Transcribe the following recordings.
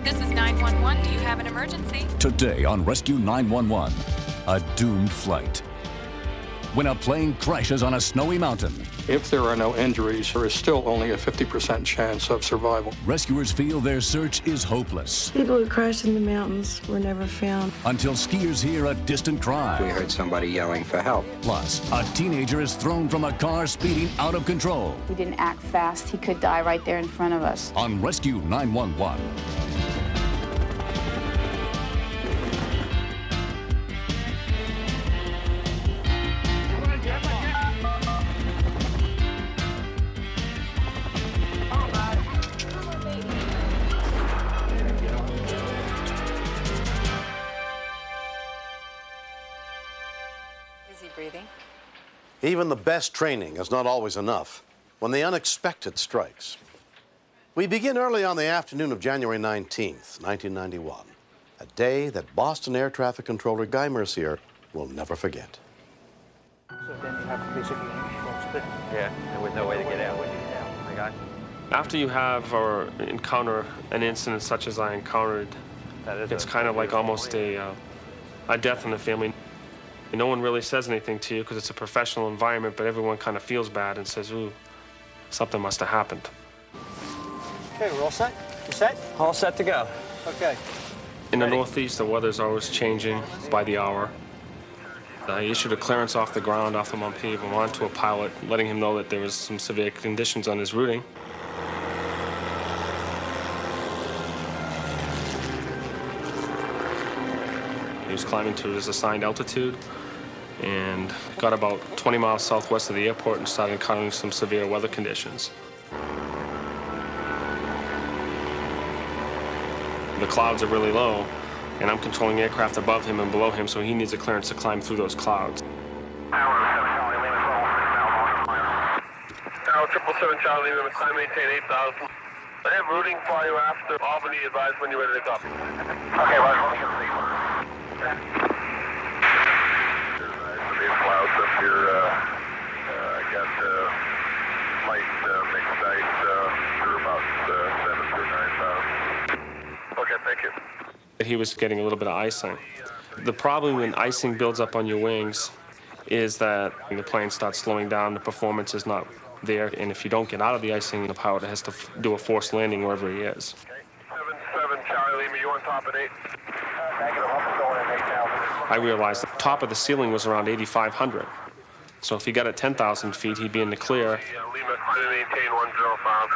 This is 911. Do you have an emergency? Today on Rescue 911, a doomed flight. When a plane crashes on a snowy mountain. If there are no injuries, there is still only a 50% chance of survival. Rescuers feel their search is hopeless. People who crashed in the mountains were never found. Until skiers hear a distant cry. We heard somebody yelling for help. Plus, a teenager is thrown from a car speeding out of control. He didn't act fast. He could die right there in front of us. On Rescue 911. Is he breathing? Even the best training is not always enough when the unexpected strikes. We begin early on the afternoon of January 19th, 1991, a day that Boston Air Traffic Controller Guy Mercier will never forget. So then you have to basically split. Yeah, there was no way to get out when you get out. I got you. After you have or encounter an incident such as I encountered, it's kind of like almost a death in the family. No one really says anything to you because it's a professional environment, but everyone kind of feels bad and says, ooh, something must have happened. Okay, we're all set? You set? All set to go. Okay. In the Northeast, the weather's always changing by the hour. I issued a clearance off the ground, off the Mont Pavement, onto a pilot, letting him know that there was some severe conditions on his routing. He was climbing to his assigned altitude and got about 20 miles southwest of the airport and started encountering some severe weather conditions. The clouds are really low, and I'm controlling aircraft above him and below him, so he needs a clearance to climb through those clouds. Tower 777 Charlie Lima, climb maintain 8,000. I have routing for you after Albany. Advise when you're ready to go. Okay, well, let me get the there's some clouds up here. I got light mixed ice for about 7,000 to 9,000. Okay, thank you. He was getting a little bit of icing. The problem when icing builds up on your wings is that when the plane starts slowing down, the performance is not there, and if you don't get out of the icing, the pilot has to do a forced landing wherever he is. Okay. 77 Charlie Lima, you on top at 8? Negative, I'm going at 8,000. I realized the top of the ceiling was around 8,500. So if he got at 10,000 feet, he'd be in the clear. Lima, climb maintain 105.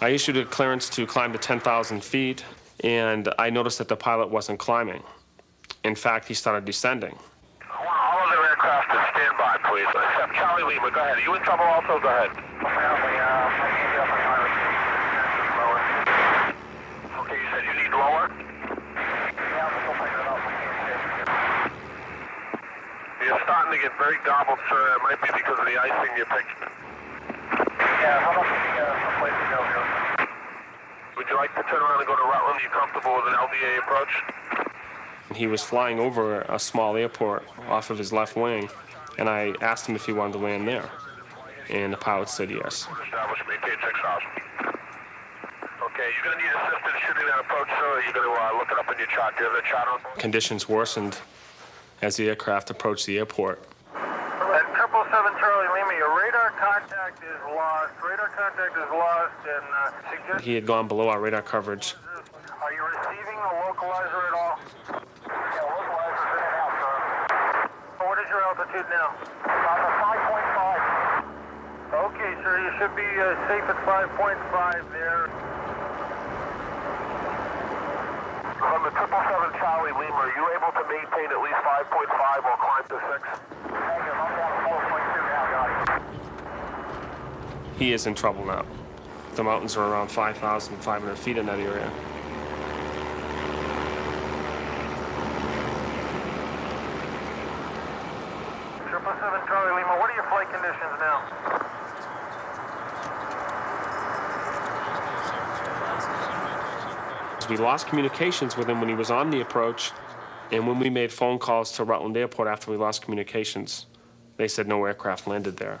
I issued a clearance to climb to 10,000 feet, and I noticed that the pilot wasn't climbing. In fact, he started descending. I want all other aircraft to stand by, please. Except Charlie Lima, go ahead. Are you in trouble also? Go ahead. Okay, you said you need lower? You're starting to get very gobbled, sir. It might be because of the icing you picked. Yeah, how about some place to go here? Would you like to turn around and go to Rutland? Are you comfortable with an LDA approach? He was flying over a small airport off of his left wing, and I asked him if he wanted to land there. And the pilot said yes. Establish, maintain 6,000. Okay, you're going to need assistance shooting that approach, sir, or you're going to look it up in your chart. Do you have the chart on? Conditions worsened as the aircraft approached the airport. At 777 Charlie Lima, your radar contact is lost. Radar contact is lost, and suggest... He had gone below our radar coverage. Are you receiving the localizer at all? Yeah, localizer's in and out, sir. What is your altitude now? About 5.5. Okay, sir, you should be safe at 5.5 there. From the 777 Charlie Lima, are you able to maintain at least 5.5 or climb to 6? Negative, I'm down to 4.2 now, got it. He is in trouble now. The mountains are around 5,500 feet in that area. Charlie Lima, what are your flight conditions now? We lost communications with him when he was on the approach, and when we made phone calls to Rutland Airport after we lost communications, they said no aircraft landed there.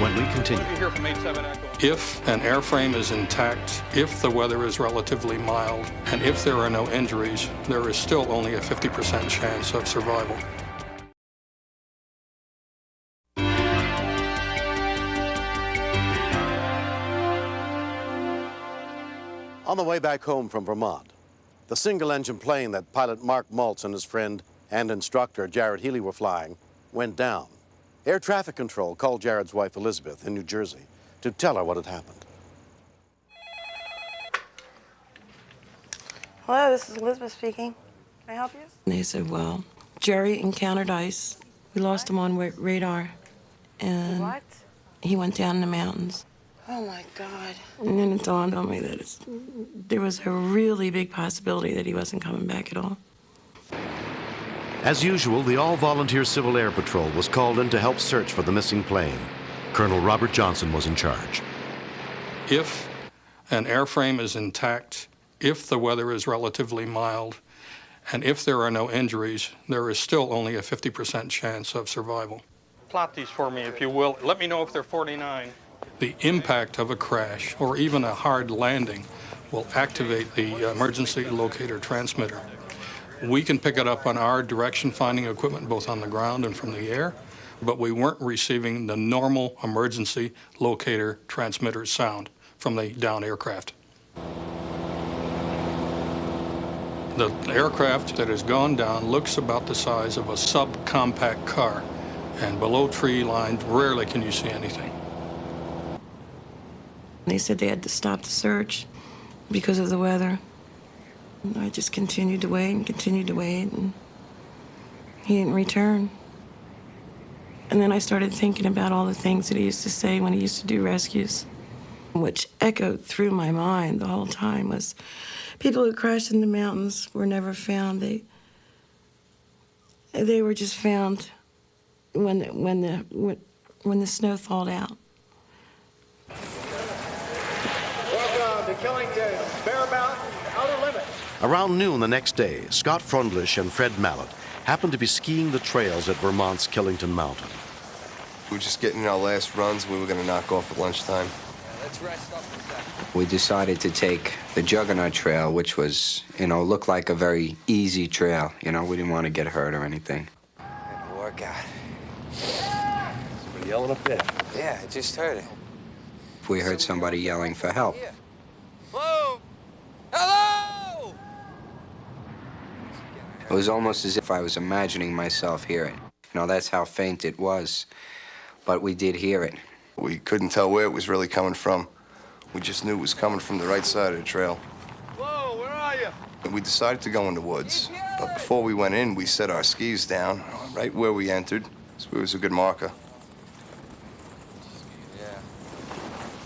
when we continue. If an airframe is intact, if the weather is relatively mild, and if there are no injuries, there is still only a 50% chance of survival. On the way back home from Vermont, the single-engine plane that pilot Mark Maltz and his friend and instructor Jared Healy were flying went down. Air traffic control called Jared's wife Elizabeth in New Jersey to tell her what had happened. Hello, this is Elizabeth speaking. Can I help you? And they said, well, Jerry encountered ice. We lost him on radar. And What? he went down in the mountains. Oh, my God. And then it dawned on me that there was a really big possibility that he wasn't coming back at all. As usual, the all-volunteer Civil Air Patrol was called in to help search for the missing plane. Colonel Robert Johnson was in charge. If an airframe is intact, if the weather is relatively mild, and if there are no injuries, there is still only a 50% chance of survival. Plot these for me, if you will. Let me know if they're 49. The impact of a crash or even a hard landing will activate the emergency locator transmitter. We can pick it up on our direction finding equipment both on the ground and from the air, but we weren't receiving the normal emergency locator transmitter sound from the downed aircraft. The aircraft that has gone down looks about the size of a subcompact car, and below tree line, rarely can you see anything. They said they had to stop the search because of the weather. And I just continued to wait and continued to wait, and he didn't return. And then I started thinking about all the things that he used to say when he used to do rescues, which echoed through my mind the whole time was people who crashed in the mountains were never found. They were just found when the snow thawed out. Welcome to Killington, Bear Mountain, Outer Limits. Around noon the next day, Scott Frundlish and Fred Mallet happened to be skiing the trails at Vermont's Killington Mountain. We were just getting our last runs. We were going to knock off at lunchtime. Let's rest up for a second. We decided to take the Juggernaut Trail, which was, looked like a very easy trail. We didn't want to get hurt or anything. Good workout. Somebody yelling up there. Yeah, I just heard it. We heard somebody yelling for help. Hello? Hello! It was almost as if I was imagining myself hear it. That's how faint it was. But we did hear it. We couldn't tell where it was really coming from. We just knew it was coming from the right side of the trail. Whoa, where are you? And we decided to go in the woods. But before we went in, we set our skis down right where we entered. So it was a good marker.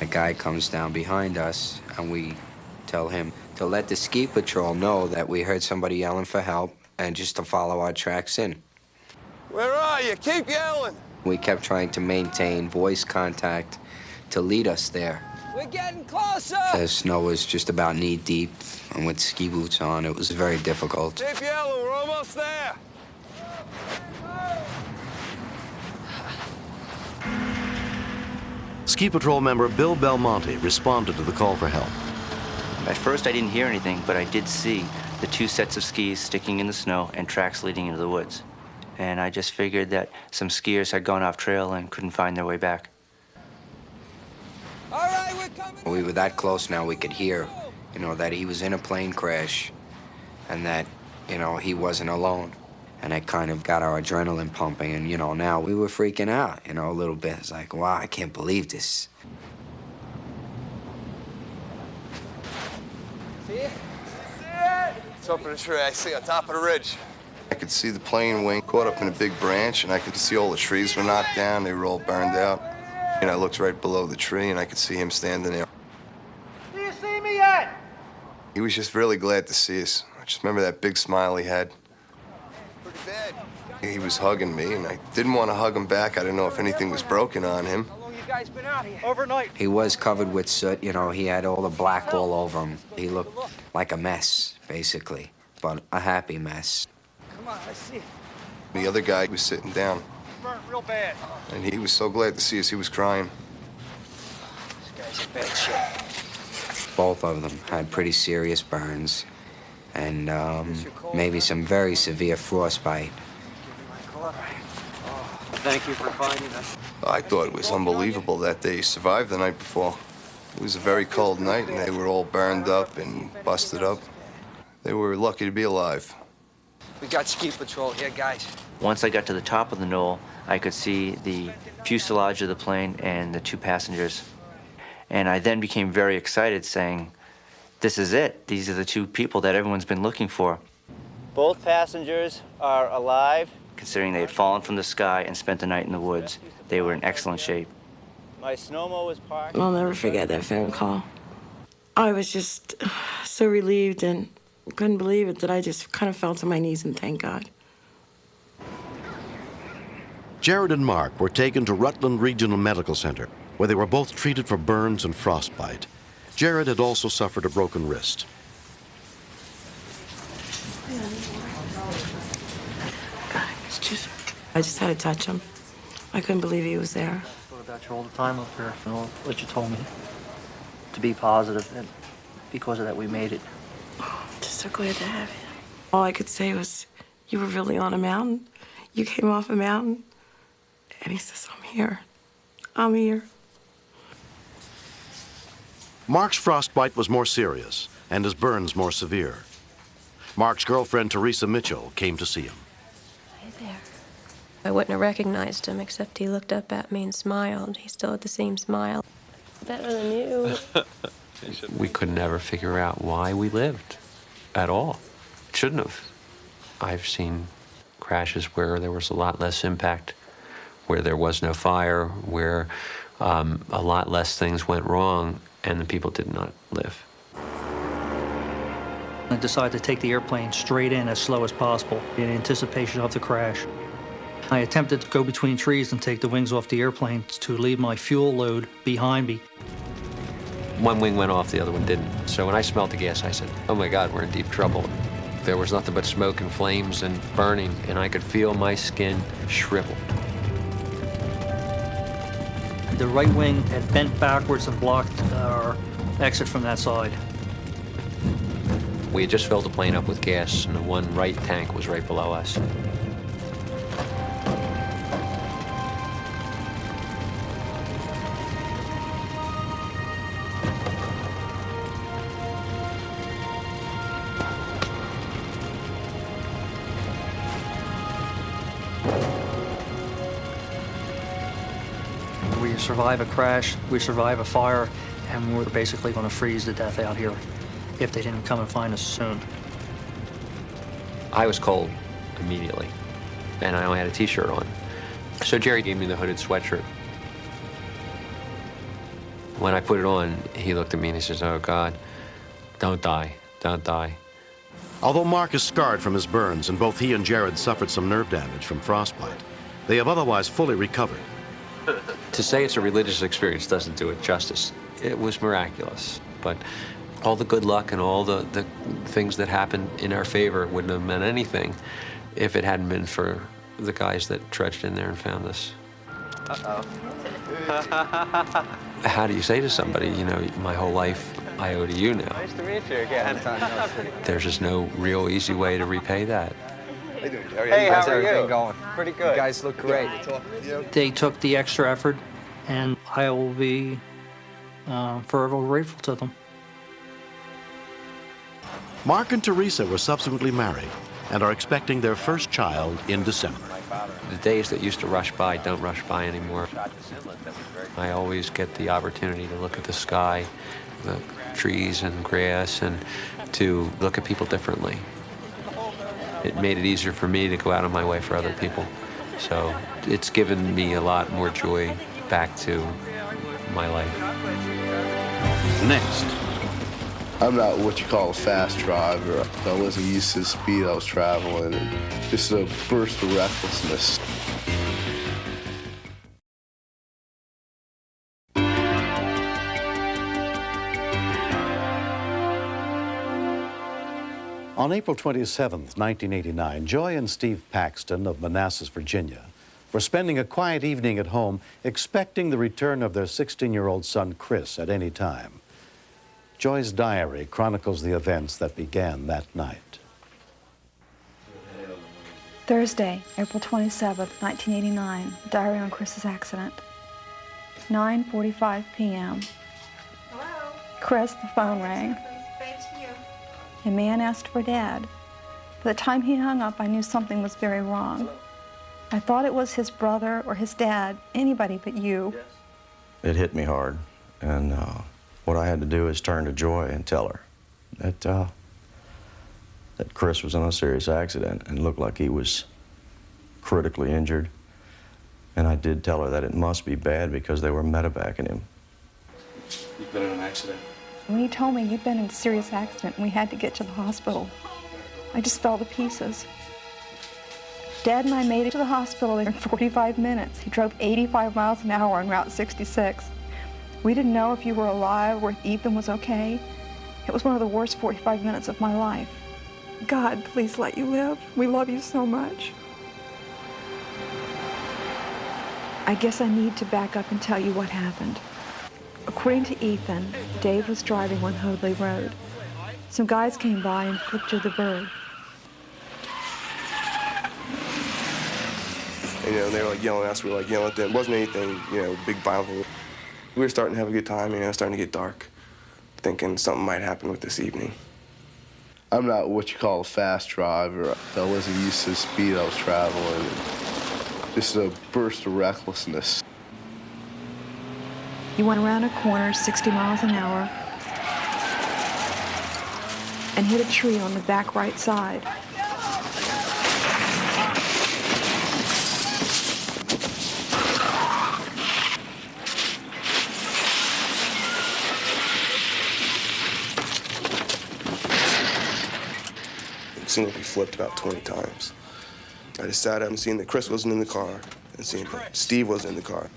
A guy comes down behind us, and we tell him to let the ski patrol know that we heard somebody yelling for help and just to follow our tracks in. Where are you? Keep yelling. We kept trying to maintain voice contact to lead us there. We're getting closer. The snow was just about knee-deep, and with ski boots on, it was very difficult. Keep yelling. We're almost there. Ski Patrol member Bill Belmonte responded to the call for help. At first, I didn't hear anything, but I did see the two sets of skis sticking in the snow and tracks leading into the woods. And I just figured that some skiers had gone off trail and couldn't find their way back. All right, we're coming. We were that close now we could hear, that he was in a plane crash and that, he wasn't alone. And it kind of got our adrenaline pumping, and, now we were freaking out, a little bit. It's like, wow, I can't believe this. See it? It's up in the tree. I see on top of the ridge. I could see the plane wing caught up in a big branch, and I could see all the trees were knocked down. They were all burned out. And I looked right below the tree, and I could see him standing there. Do you see me yet? He was just really glad to see us. I just remember that big smile he had. Pretty bad. He was hugging me, and I didn't want to hug him back. I didn't know if anything was broken on him. How long you guys been out here? Overnight. He was covered with soot, he had all the black all over him. He looked like a mess, basically, but a happy mess. Come on, I see it. The other guy was sitting down. burnt real bad. And he was so glad to see us, he was crying. This guy's in bad shape. Both of them had pretty serious burns and maybe some very severe frostbite. Thank you for finding us. I thought it was unbelievable that they survived the night before. It was a very cold night, and they were all burned up and busted up. They were lucky to be alive. We got ski patrol here, guys. Once I got to the top of the knoll, I could see the fuselage of the plane and the 2 passengers. And I then became very excited, saying, this is it. These are the 2 people that everyone's been looking for. Both passengers are alive. Considering they had fallen from the sky and spent the night in the woods, they were in excellent shape. My snowmobile was parked. I'll never forget that phone call. I was just so relieved and couldn't believe it that I just kind of fell to my knees and thanked God. Jared and Mark were taken to Rutland Regional Medical Center, where they were both treated for burns and frostbite. Jared had also suffered a broken wrist. I just had to touch him. I couldn't believe he was there. I thought about you all the time up here, you know, what you told me. To be positive, and because of that, we made it. Just so glad to have you. All I could say was, you were really on a mountain. You came off a mountain. And he says, I'm here. I'm here. Mark's frostbite was more serious, and his burns more severe. Mark's girlfriend, Teresa Mitchell, came to see him. Hey there. I wouldn't have recognized him, except he looked up at me and smiled. He still had the same smile. Better than you. We could never figure out why we lived at all. Shouldn't have. I've seen crashes where there was a lot less impact, where there was no fire, where a lot less things went wrong, and the people did not live. I decided to take the airplane straight in as slow as possible in anticipation of the crash. I attempted to go between trees and take the wings off the airplane to leave my fuel load behind me. One wing went off, the other one didn't. So when I smelled the gas, I said, oh my God, we're in deep trouble. There was nothing but smoke and flames and burning, and I could feel my skin shrivel. The right wing had bent backwards and blocked our exit from that side. We had just filled the plane up with gas, and the one right tank was right below us. We survive a crash, we survive a fire, and we're basically going to freeze to death out here if they didn't come and find us soon. I was cold immediately, and I only had a t-shirt on. So Jerry gave me the hooded sweatshirt. When I put it on, he looked at me and he says, oh God, don't die, don't die. Although Mark is scarred from his burns and both he and Jared suffered some nerve damage from frostbite, they have otherwise fully recovered. To say it's a religious experience doesn't do it justice. It was miraculous, but all the good luck and all the things that happened in our favor wouldn't have meant anything if it hadn't been for the guys that trudged in there and found us. Uh-oh. How do you say to somebody, you know, my whole life I owe to you now? Nice to meet you again. There's just no real easy way to repay that. How you doing, Jerry? Hey, how are you? Going? Pretty good. You guys look great. They took the extra effort, and I will be forever grateful to them. Mark and Teresa were subsequently married and are expecting their first child in December. The days that used to rush by don't rush by anymore. I always get the opportunity to look at the sky, the trees and grass, and to look at people differently. It made it easier for me to go out of my way for other people. So it's given me a lot more joy back to my life. Next. I'm not what you call a fast driver. I wasn't used to the speed I was traveling, and just a burst of recklessness. On April 27, 1989, Joy and Steve Paxton of Manassas, Virginia, were spending a quiet evening at home, expecting the return of their 16-year-old son, Chris, at any time. Joy's diary chronicles the events that began that night. Thursday, April 27th, 1989, diary on Chris's accident. 9:45 p.m. Hello? Chris, the phone rang. A man asked for Dad. By the time he hung up, I knew something was very wrong. I thought it was his brother or his dad, anybody but you. It hit me hard, and what I had to do is turn to Joy and tell her that Chris was in a serious accident and looked like he was critically injured. And I did tell her that it must be bad because they were medevacing him. You've been in an accident? When he told me you'd been in a serious accident and we had to get to the hospital, I just fell to pieces. Dad and I made it to the hospital in 45 minutes. He drove 85 miles an hour on Route 66. We didn't know if you were alive or if Ethan was okay. It was one of the worst 45 minutes of my life. God, please let you live. We love you so much. I guess I need to back up and tell you what happened. According to Ethan, Dave was driving on Hoadley Road. Some guys came by and flipped her the bird. And, they were like yelling at us, we were like yelling at them. It wasn't anything, big violent thing. We were starting to have a good time, starting to get dark, thinking something might happen with this evening. I'm not what you call a fast driver. I wasn't used to the speed I was traveling. Just a burst of recklessness. You went around a corner 60 miles an hour and hit a tree on the back right side. It seemed like we flipped about 20 times. I just sat up and seen that Chris wasn't in the car and seen that Steve wasn't in the car.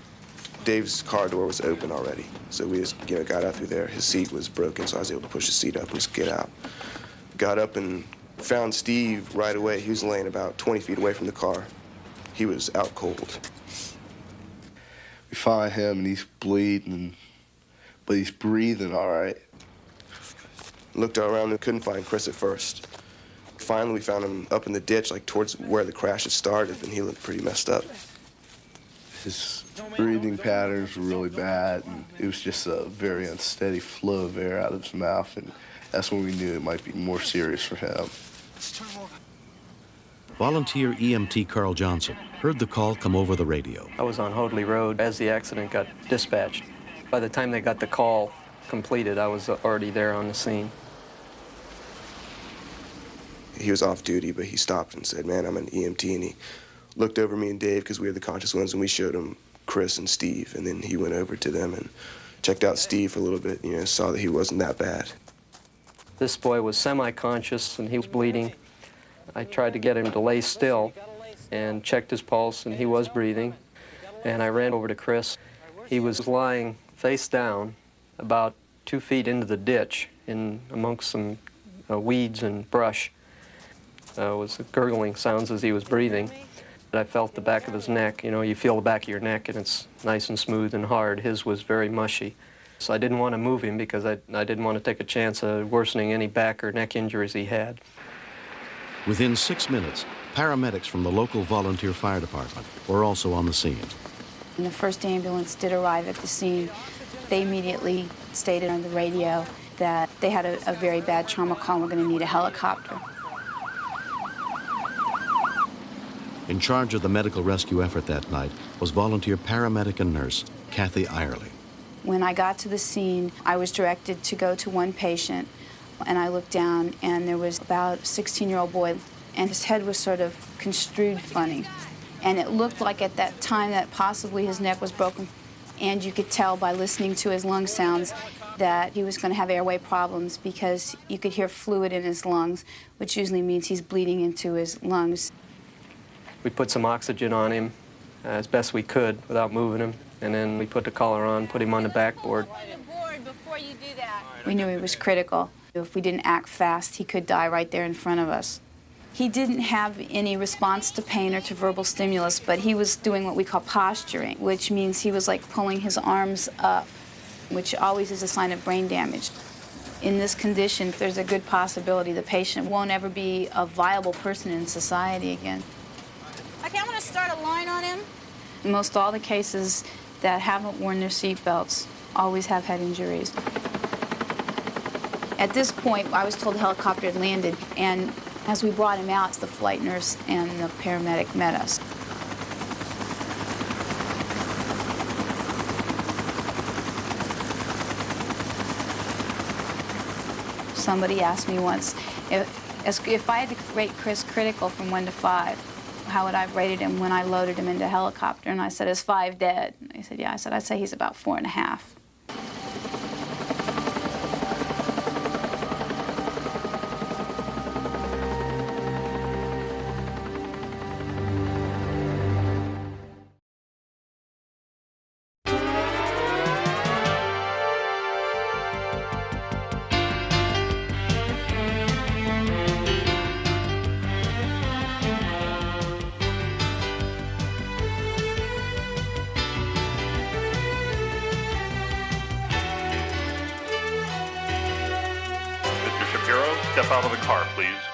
Dave's car door was open already, so we just got out through there. His seat was broken, so I was able to push the seat up and just get out. Got up and found Steve right away. He was laying about 20 feet away from the car. He was out cold. We find him and he's bleeding, but he's breathing all right. Looked around and couldn't find Chris at first. Finally, we found him up in the ditch, like towards where the crash had started, and he looked pretty messed up. His breathing patterns were really bad, and it was just a very unsteady flow of air out of his mouth, and that's when we knew it might be more serious for him. Volunteer EMT Carl Johnson heard the call come over the radio. I was on Hoadley Road as the accident got dispatched. By the time they got the call completed, I was already there on the scene. He was off duty, but he stopped and said, "Man, I'm an EMT," and he looked over me and Dave, because we were the conscious ones, and we showed him Chris and Steve, and then he went over to them and checked out Steve for a little bit, saw that he wasn't that bad. This boy was semi-conscious, and he was bleeding. I tried to get him to lay still and checked his pulse, and he was breathing. And I ran over to Chris. He was lying face down about 2 feet into the ditch in amongst some weeds and brush. It was gurgling sounds as he was breathing. I felt the back of his neck. You feel the back of your neck, and it's nice and smooth and hard. His was very mushy. So I didn't want to move him because I didn't want to take a chance of worsening any back or neck injuries he had. Within 6 minutes, paramedics from the local volunteer fire department were also on the scene. When the first ambulance did arrive at the scene, they immediately stated on the radio that they had a very bad trauma call and were going to need a helicopter. In charge of the medical rescue effort that night was volunteer paramedic and nurse Kathy Irely. When I got to the scene, I was directed to go to one patient, and I looked down, and there was about a 16-year-old boy, and his head was sort of construed funny. And it looked like at that time that possibly his neck was broken. And you could tell by listening to his lung sounds that he was going to have airway problems, because you could hear fluid in his lungs, which usually means he's bleeding into his lungs. We put some oxygen on him as best we could without moving him, and then we put the collar on, put him on the backboard. We knew he was critical. If we didn't act fast, he could die right there in front of us. He didn't have any response to pain or to verbal stimulus, but he was doing what we call posturing, which means he was like pulling his arms up, which always is a sign of brain damage. In this condition, there's a good possibility the patient won't ever be a viable person in society again. Okay, I'm going to start a line on him. In most all the cases that haven't worn their seatbelts always have head injuries. At this point, I was told the helicopter had landed, and as we brought him out, the flight nurse and the paramedic met us. Somebody asked me once, if I had to rate Chris critical from 1 to 5, how would I have rated him when I loaded him into a helicopter? And I said, is 5 dead? And he said, yeah. I said, I'd say he's about 4.5. Mr. Shapiro, step out of the car, please.